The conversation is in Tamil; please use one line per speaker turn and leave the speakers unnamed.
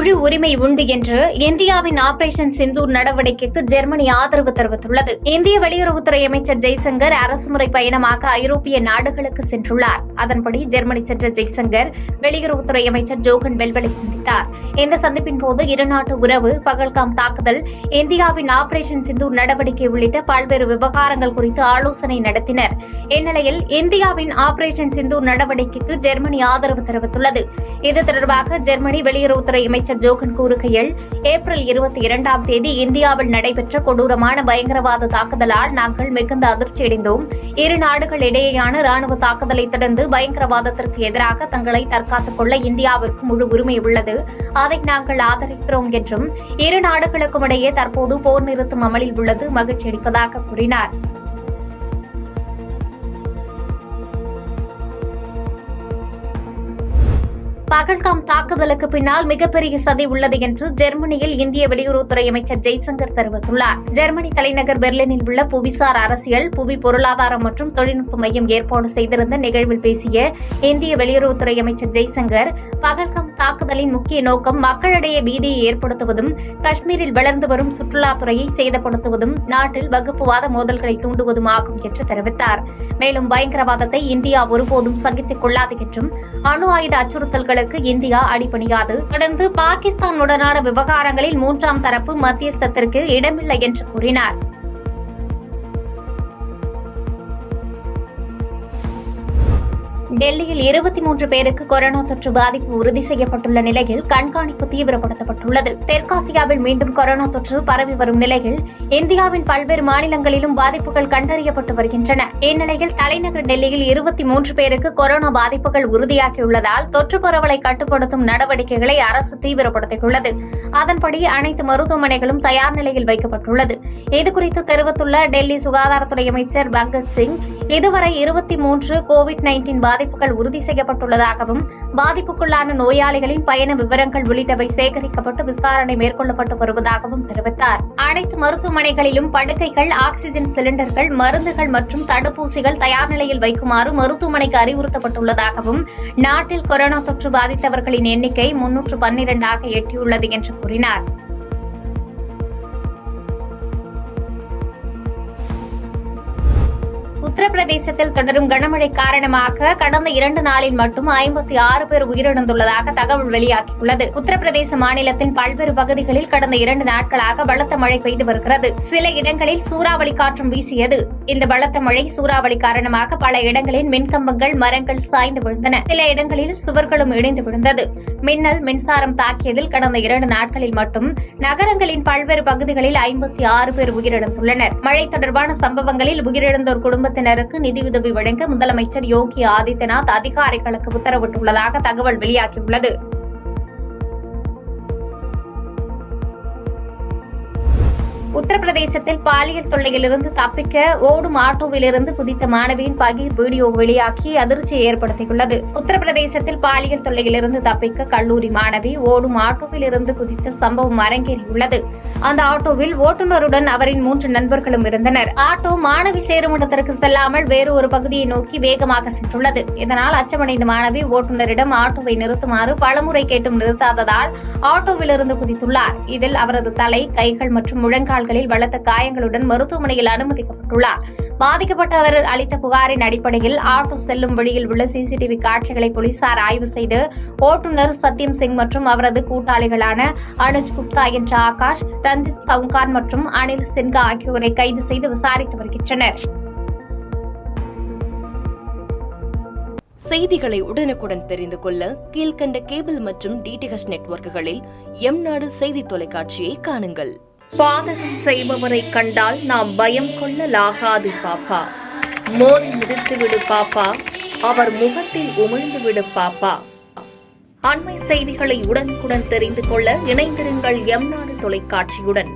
முழு உரிமை உண்டு என்று இந்தியாவின் ஆபரேஷன் சிந்தூர் நடவடிக்கைக்கு ஜெர்மனி ஆதரவு தெரிவித்துள்ளது. இந்திய வெளியுறவுத்துறை அமைச்சர் ஜெய்சங்கர் அரசுமுறை பயணமாக ஐரோப்பிய நாடுகளுக்கு சென்றுள்ளார். அதன்படி ஜெர்மனி சென்ற ஜெய்சங்கர் வெளியுறவுத்துறை அமைச்சர் ஜோகன் பெல்வலை சந்தித்தார். இந்த சந்திப்பின் போது இருநாட்டு உறவு, பகல்காம் தாக்குதல், இந்தியாவின் ஆபரேஷன் சிந்தூர் நடவடிக்கை உள்ளிட்ட பல்வேறு விவகாரங்கள் குறித்து ஆலோசனை நடத்தினர். இந்நிலையில் இந்தியாவின் ஆபரேஷன் சிந்தூர் நடவடிக்கைக்கு ஜெர்மனி ஆதரவு தெரிவித்துள்ளது. இது தொடர்பாக ஜெர்மனி வெளியுறவுத்துறை அமைச்சர் ஜோகன் கூறுகையில், ஏப்ரல் 22ஆம் தேதி இந்தியாவில் நடைபெற்ற கொடூரமான பயங்கரவாத தாக்குதலால் நாங்கள் மிகுந்த அதிர்ச்சியடைந்தோம். இரு நாடுகள் இடையேயான ராணுவ தாக்குதலை தொடர்ந்து பயங்கரவாதத்திற்கு எதிராக தங்களை தற்காத்துக் கொள்ள இந்தியாவிற்கு முழு உரிமை உள்ளது. அதை நாங்கள் ஆதரிக்கிறோம் என்றும், இரு நாடுகளுக்கும் இடையே தற்போது போர் நிறுத்தம் அமலில் உள்ளது மகிழ்ச்சி அளிப்பதாக கூறினார். பகல்காம் தாக்குதலுக்கு பின்னால் மிகப்பெரிய சதி உள்ளது என்று ஜெர்மனியில் இந்திய வெளியுறவுத்துறை அமைச்சர் ஜெய்சங்கர் தெரிவித்துள்ளார். ஜெர்மனி தலைநகர் பெர்லினில் உள்ள புவிசார் அரசியல், புவி பொருளாதாரம் மற்றும் தொழில்நுட்ப மையம் ஏற்பாடு செய்திருந்த நிகழ்வில் பேசிய இந்திய வெளியுறவுத்துறை அமைச்சர் ஜெய்சங்கர், பகல்காம் தாக்குதலின் முக்கிய நோக்கம் மக்களிடையே பீதியை ஏற்படுத்துவதும், காஷ்மீரில் வளர்ந்து வரும் சுற்றுலாத்துறையை சேதப்படுத்துவதும், நாட்டில் வகுப்புவாத மோதல்களை தூண்டுவதும் ஆகும் என்று தெரிவித்தார். மேலும் பயங்கரவாதத்தை இந்தியா ஒருபோதும் சகித்துக் கொள்ளாது என்றும், அணு ஆயுத அச்சுறுத்தல்கள் இந்தியா அடிபணியாது. தொடர்ந்து பாகிஸ்தானுடனான விவகாரங்களில் மூன்றாம் தரப்பு மத்தியஸ்தத்திற்கு இடமில்லை என்று கூறினார். டெல்லியில் 23 பேருக்கு கொரோனா தொற்று பாதிப்பு உறுதி செய்யப்பட்டுள்ள நிலையில் கண்காணிப்பு தீவிரப்படுத்தப்பட்டுள்ளது. தெற்காசியாவில் மீண்டும் கொரோனா தொற்று பரவி வரும் நிலையில் இந்தியாவின் பல்வேறு மாநிலங்களிலும் பாதிப்புகள் கண்டறியப்பட்டு வருகின்றன. இந்நிலையில் தலைநகர் டெல்லியில் 23 பேருக்கு கொரோனா பாதிப்புகள் உறுதியாகியுள்ளதால் தொற்று பரவலை கட்டுப்படுத்தும் நடவடிக்கைகளை அரசு தீவிரப்படுத்தியுள்ளது. அதன்படி அனைத்து மருத்துவமனைகளும் தயார் நிலையில் வைக்கப்பட்டுள்ளது. இதுகுறித்து தெரிவித்துள்ள டெல்லி சுகாதாரத்துறை அமைச்சர் பங்கஜ் சிங், இதுவரை 23 கோவிட்-19 பாதிப்புகள் உறுதி செய்யப்பட்டுள்ளதாகவும், பாதிப்புக்குள்ளான நோயாளிகளின் பயண விவரங்கள் உள்ளிட்டவை சேகரிக்கப்பட்டு விசாரணை மேற்கொள்ளப்பட்டு வருவதாகவும் தெரிவித்தார். அனைத்து மருத்துவமனைகளிலும் படுக்கைகள், ஆக்ஸிஜன் சிலிண்டர்கள், மருந்துகள் மற்றும் தடுப்பூசிகள் தயார் நிலையில் வைக்குமாறு மருத்துவமனைக்கு அறிவுறுத்தப்பட்டுள்ளதாகவும், நாட்டில் கொரோனா தொற்று பாதித்தவர்களின் எண்ணிக்கை 312 எட்டியுள்ளது என்று கூறினார். உத்தரப்பிரதேசத்தில் தொடரும் கனமழை காரணமாக கடந்த 2 நாளில் மட்டும் 56 பேர் உயிரிழந்துள்ளதாக தகவல் வெளியாகியுள்ளது. உத்தரப்பிரதேச மாநிலத்தின் பல்வேறு பகுதிகளில் கடந்த 2 நாட்களாக பலத்த மழை பெய்து வருகிறது. சில இடங்களில் சூறாவளி காற்றும் வீசியது. இந்த பலத்த மழை, சூறாவளி காரணமாக பல இடங்களில் மின்கம்பங்கள், மரங்கள் சாய்ந்து விழுந்தன. சில இடங்களில் சுவர்களும் இடிந்து விழுந்தது. மின்னல், மின்சாரம் தாக்கியதில் கடந்த 2 நாட்களில் மட்டும் நகரங்களின் பல்வேறு பகுதிகளில் 56 பேர் உயிரிழந்துள்ளனர். மழை தொடர்பான சம்பவங்களில் உயிரிழந்தோர் குடும்பத்தினருக்கு நிதியுதவி வழங்க முதலமைச்சர் யோகி ஆதித்யநாத் அதிகாரிகளுக்கு உத்தரவிட்டுள்ளதாக தகவல் வெளியாகியுள்ளது. உத்தரப்பிரதேசத்தில் பாலியல் தொல்லையிலிருந்து தப்பிக்க ஓடும் ஆட்டோவிலிருந்து குதித்த மாணவியின் பகீர் வீடியோ வெளியாகி அதிர்ச்சியை ஏற்படுத்தியுள்ளது. உத்தரப்பிரதேசத்தில் பாலியல் தொல்லையிலிருந்து தப்பிக்க கல்லூரி மாணவி ஓடும் ஆட்டோவிலிருந்து குதித்த சம்பவம் அரங்கேறியுள்ளது. அந்த ஆட்டோவில் ஓட்டுநருடன் அவரின் 3 நண்பர்களும் இருந்தனர். ஆட்டோ மாணவி சேரும் இடத்திற்கு செல்லாமல் வேறு ஒரு பகுதியை நோக்கி வேகமாக சென்றுள்ளது. இதனால் அச்சமடைந்த மாணவி ஓட்டுநரிடம் ஆட்டோவை நிறுத்துமாறு பலமுறை கேட்டும் நிறுத்தாததால் ஆட்டோவிலிருந்து குதித்துள்ளார். இதில் அவரது தலை, கைகள் மற்றும் முழங்கால் பலத்த காயங்களுடன் மருத்துவமனையில் அனுமதிக்கப்பட்டுள்ளார். பாதிக்கப்பட்டவர் அளித்த புகாரின் அடிப்படையில் ஆட்டோ செல்லும் வழியில் உள்ள சிசிடிவி காட்சிகளை போலீசார் ஆய்வு செய்து ஓட்டுநர் சத்யம் சிங் மற்றும் அவரது கூட்டாளிகளான அனுஜ் குப்தா என்ற ஆகாஷ், ரஞ்சித் சவுகான் மற்றும் அனில் சின்ஹா ஆகியோரை கைது செய்து விசாரித்து வருகின்றனர்.
செய்திகளை உடனுக்குடன் தெரிந்து கொள்ள கீழ்கண்ட கேபிள் மற்றும் டிடிஎச் நெட்வொர்க்குகளில் எம்நாடு செய்தி தொலைக்காட்சியை காணுங்கள்.
பாதகம் செய்பவரை கண்டால் நாம் பயம் கொள்ளலாகாது பாப்பா. மோதி மிதித்துவிடு பாப்பா, அவர் முகத்தில் உமிழ்ந்துவிடு பாப்பா. அண்மை செய்திகளை உடனுக்குடன் தெரிந்து கொள்ள இணைந்திருங்கள் எம்நாடு தொலைக்காட்சியுடன்.